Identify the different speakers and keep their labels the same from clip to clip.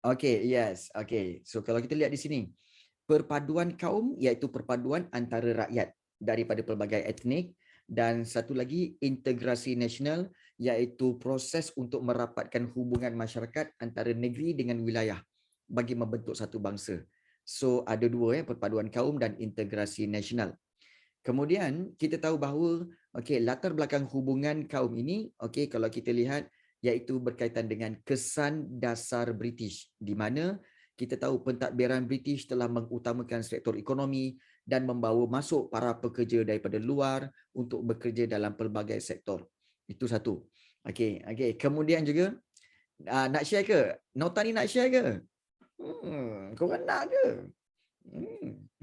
Speaker 1: Okey, yes. Okey. So kalau kita lihat di sini, perpaduan kaum iaitu perpaduan antara rakyat daripada pelbagai etnik, dan satu lagi integrasi nasional iaitu proses untuk merapatkan hubungan masyarakat antara negeri dengan wilayah bagi membentuk satu bangsa. So ada dua perpaduan kaum dan integrasi nasional. Kemudian kita tahu bahawa okey, latar belakang hubungan kaum ini okey, kalau kita lihat iaitu berkaitan dengan kesan dasar British, di mana kita tahu pentadbiran British telah mengutamakan sektor ekonomi dan membawa masuk para pekerja daripada luar untuk bekerja dalam pelbagai sektor. Itu satu. Okey, okey. Kemudian juga nak share ke? Nota ni nak share ke? Korang nak ke?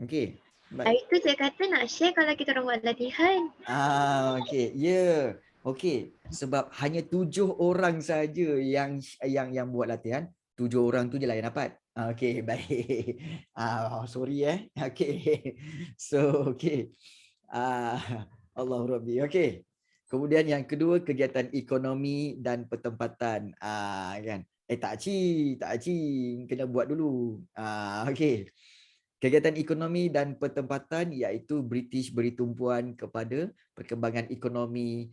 Speaker 1: Okey. Baik.
Speaker 2: Itu saya kata nak share kalau kita orang buat latihan.
Speaker 1: Okey. Ya. Okey. Sebab hanya 7 orang saja yang buat latihan. 7 orang tu je lah yang dapat. Okey, baik. Sorry Okey. So, okey. Allahu Rabbi. Okey. Kemudian yang kedua, kegiatan ekonomi dan pertempatan. Kan. Tak aci. Kena buat dulu. Okey. Kegiatan ekonomi dan pertempatan iaitu British beri tumpuan kepada perkembangan ekonomi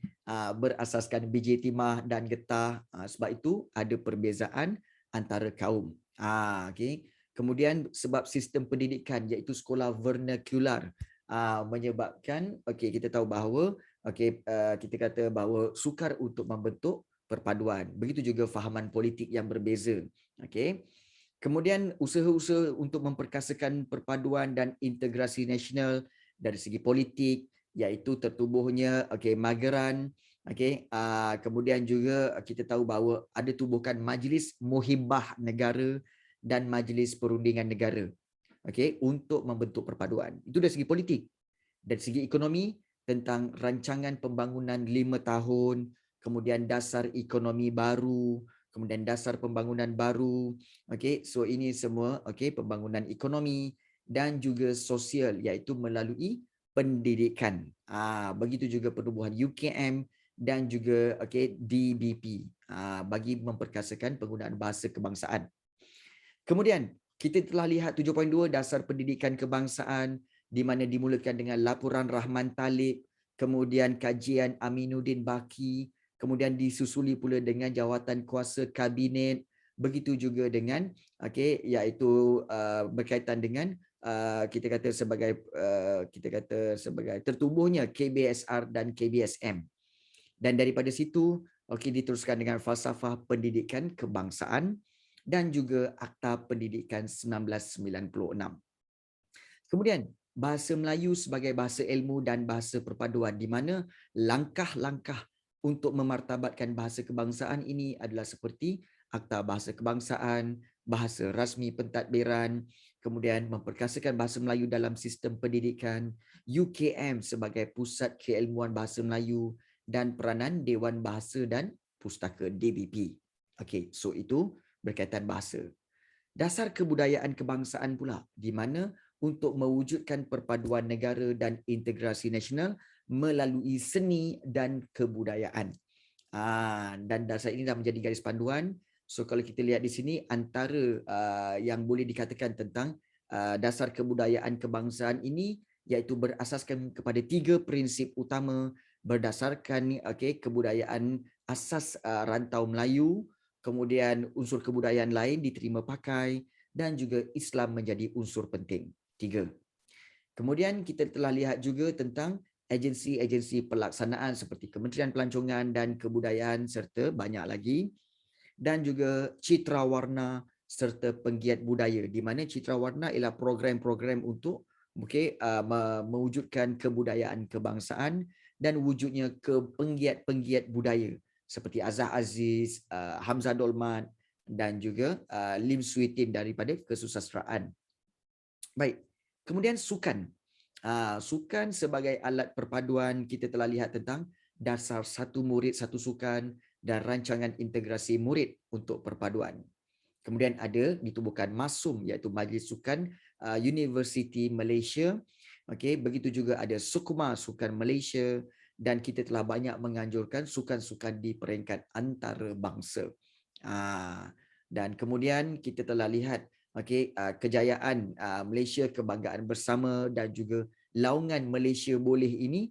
Speaker 1: berasaskan biji timah dan getah. Sebab itu ada perbezaan antara kaum. Okay. Kemudian sebab sistem pendidikan iaitu sekolah vernacular menyebabkan kita tahu bahawa kita kata bahawa sukar untuk membentuk perpaduan. Begitu juga fahaman politik yang berbeza. Okay. Kemudian usaha-usaha untuk memperkasakan perpaduan dan integrasi nasional dari segi politik iaitu tertubuhnya Mageran, kemudian juga kita tahu bahawa ada tubuhkan Majlis Muhibah Negara dan Majlis Perundingan Negara untuk membentuk perpaduan. Itu dari segi politik. Dari segi ekonomi tentang rancangan pembangunan 5 tahun, kemudian dasar ekonomi baru, kemudian dasar pembangunan baru. So ini semua pembangunan ekonomi dan juga sosial iaitu melalui pendidikan. Begitu juga penubuhan UKM dan juga DBP bagi memperkasakan penggunaan bahasa kebangsaan. Kemudian kita telah lihat 7.2 dasar pendidikan kebangsaan di mana dimulakan dengan laporan Rahman Talib, kemudian kajian Aminuddin Baki, kemudian disusuli pula dengan jawatan kuasa kabinet, begitu juga dengan iaitu berkaitan dengan kita kata sebagai tertubuhnya KBSR dan KBSM. Dan daripada situ diteruskan dengan falsafah pendidikan kebangsaan dan juga Akta Pendidikan 1996. Kemudian bahasa Melayu sebagai bahasa ilmu dan bahasa perpaduan, di mana langkah-langkah untuk memartabatkan bahasa kebangsaan ini adalah seperti Akta Bahasa Kebangsaan, bahasa rasmi pentadbiran, kemudian memperkasakan bahasa Melayu dalam sistem pendidikan, UKM sebagai pusat keilmuan bahasa Melayu dan peranan Dewan Bahasa dan Pustaka DBP. Okey, so itu berkaitan bahasa. Dasar kebudayaan kebangsaan pula, di mana untuk mewujudkan perpaduan negara dan integrasi nasional melalui seni dan kebudayaan. Dan dasar ini dah menjadi garis panduan. So kalau kita lihat di sini, antara yang boleh dikatakan tentang dasar kebudayaan kebangsaan ini iaitu berasaskan kepada 3 prinsip utama berdasarkan kebudayaan asas rantau Melayu, kemudian unsur kebudayaan lain diterima pakai dan juga Islam menjadi unsur penting. 3. Kemudian kita telah lihat juga tentang agensi-agensi pelaksanaan seperti Kementerian Pelancongan dan Kebudayaan serta banyak lagi, dan juga citra warna serta penggiat budaya, di mana citra warna ialah program-program untuk mewujudkan kebudayaan kebangsaan dan wujudnya ke penggiat-penggiat budaya seperti Azhar Aziz, Hamzah Dolmat dan juga Lim Suitin daripada kesusasteraan. Baik, kemudian sukan. Sukan sebagai alat perpaduan, kita telah lihat tentang dasar satu murid satu sukan dan rancangan integrasi murid untuk perpaduan. Kemudian ada ditubuhkan MASUM iaitu Majlis Sukan Universiti Malaysia. Begitu juga ada Sukma Sukan Malaysia dan kita telah banyak menganjurkan sukan-sukan di peringkat antarabangsa. Dan kemudian kita telah lihat kejayaan Malaysia, kebanggaan bersama dan juga laungan Malaysia boleh ini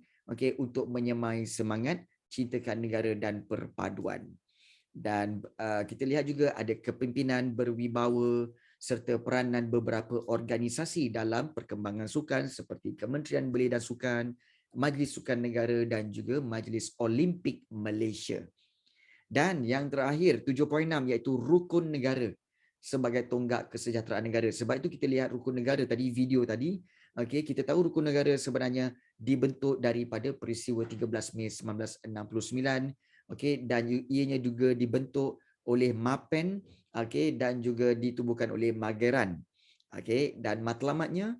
Speaker 1: untuk menyemai semangat cintakan negara dan perpaduan. Dan kita lihat juga ada kepimpinan berwibawa serta peranan beberapa organisasi dalam perkembangan sukan seperti Kementerian Belia dan Sukan, Majlis Sukan Negara dan juga Majlis Olimpik Malaysia. Dan yang terakhir 7.6 iaitu rukun negara sebagai tonggak kesejahteraan negara. Sebab itu kita lihat rukun negara tadi, video tadi, kita tahu rukun negara sebenarnya dibentuk daripada peristiwa 13 Mei 1969, dan ianya juga dibentuk oleh MAPEN, dan juga ditubuhkan oleh Mageran. Dan matlamatnya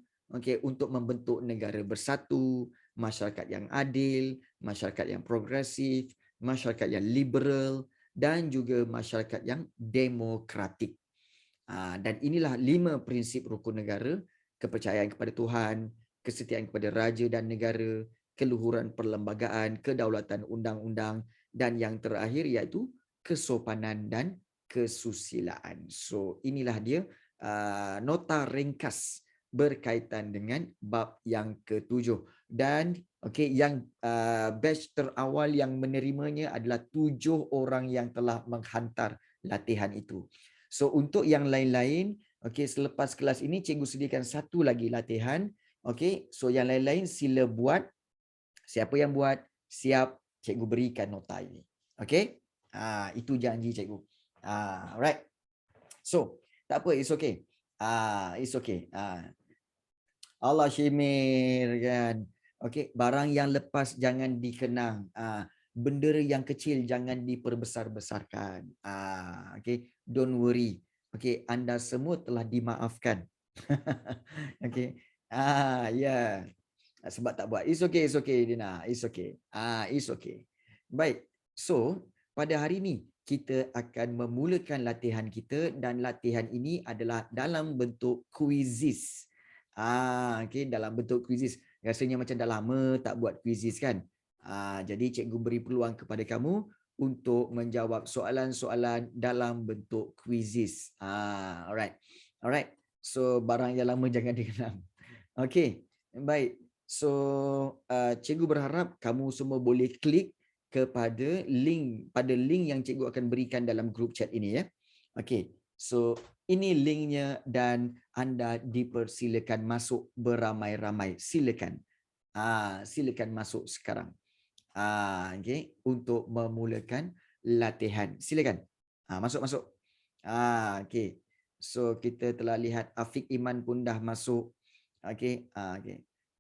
Speaker 1: untuk membentuk negara bersatu, masyarakat yang adil, masyarakat yang progresif, masyarakat yang liberal dan juga masyarakat yang demokratik. Dan inilah 5 prinsip rukun negara: kepercayaan kepada Tuhan, kesetiaan kepada raja dan negara, keluhuran perlembagaan, kedaulatan undang-undang, dan yang terakhir iaitu kesopanan dan kesusilaan. So inilah dia nota ringkas berkaitan dengan bab yang ke-7. Dan yang batch terawal yang menerimanya adalah 7 orang yang telah menghantar latihan itu. So untuk yang lain-lain, selepas kelas ini cikgu sediakan satu lagi latihan. So yang lain-lain sila buat. Siapa yang buat, siap cikgu berikan nota ini. Itu janji cikgu. Alright. So, tak apa, it's okay. It's okay. Allah Syimir kan. Barang yang lepas jangan dikenang. Bendera yang kecil jangan diperbesar-besarkan. Don't worry. Anda semua telah dimaafkan. Yeah. Sebab tak buat. It's okay Dina. It's okay. It's okay. Baik. So, pada hari ini kita akan memulakan latihan kita dan latihan ini adalah dalam bentuk quizzes. Dalam bentuk quizzes. Rasanya macam dah lama tak buat quizzes kan. Jadi cikgu beri peluang kepada kamu untuk menjawab soalan-soalan dalam bentuk quizzes. Alright. So barang yang lama jangan dikenang. Baik. So cikgu berharap kamu semua boleh klik kepada link yang cikgu akan berikan dalam grup chat ini ya. So ini linknya dan anda dipersilakan masuk beramai-ramai. Silakan. Silakan masuk sekarang. Untuk memulakan latihan. Silakan. Masuk. So kita telah lihat Afiq Iman pun dah masuk.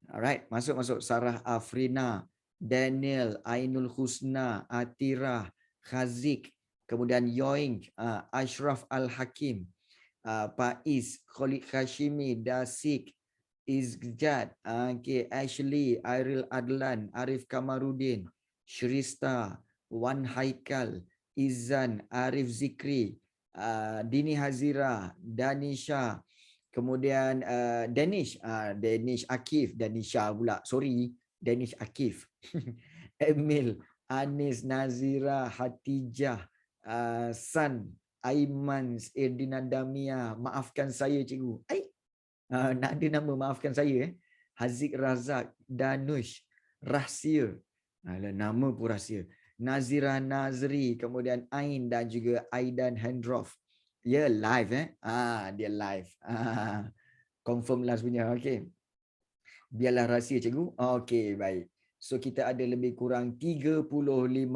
Speaker 1: Alright, masuk. Sarah Afrina, Daniel, Ainul Husna, Atirah, Khazik, kemudian Yoing, Ashraf Al-Hakim, Faiz, Khalid Hashimi, Dasik, Izjad, Ashley, Airil Adlan, Arif Kamarudin, Shrista, Wan Haikal, Izan, Arif Zikri, Dini Hazira, Danisha, kemudian Danish Akif, Danisha pula, sorry, Danish Akif, Emil, Anis, Nazira, Hatijah, San, Aiman, Erdina Damia, maafkan saya cikgu. Nak ada nama maafkan saya Haziq Razak, Danush, Rahsia. Nama pun rahsia. Nazira Nazri, kemudian Ain dan juga Aidan Hendroff. Ya, live dia live. Confirm last punya. Biarlah rahsia cikgu. Baik. So kita ada lebih kurang 35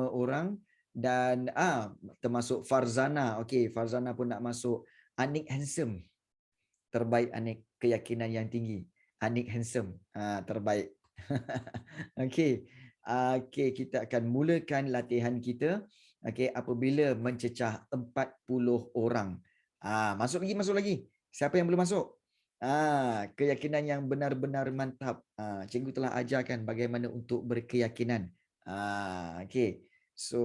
Speaker 1: orang dan termasuk Farzana. Farzana pun nak masuk. Anik handsome. Terbaik Anik, keyakinan yang tinggi. Anik handsome. Terbaik. Kita akan mulakan latihan kita apabila mencecah 40 orang. Masuk lagi. Siapa yang belum masuk? Keyakinan yang benar-benar mantap. Cikgu telah ajarkan bagaimana untuk berkeyakinan. So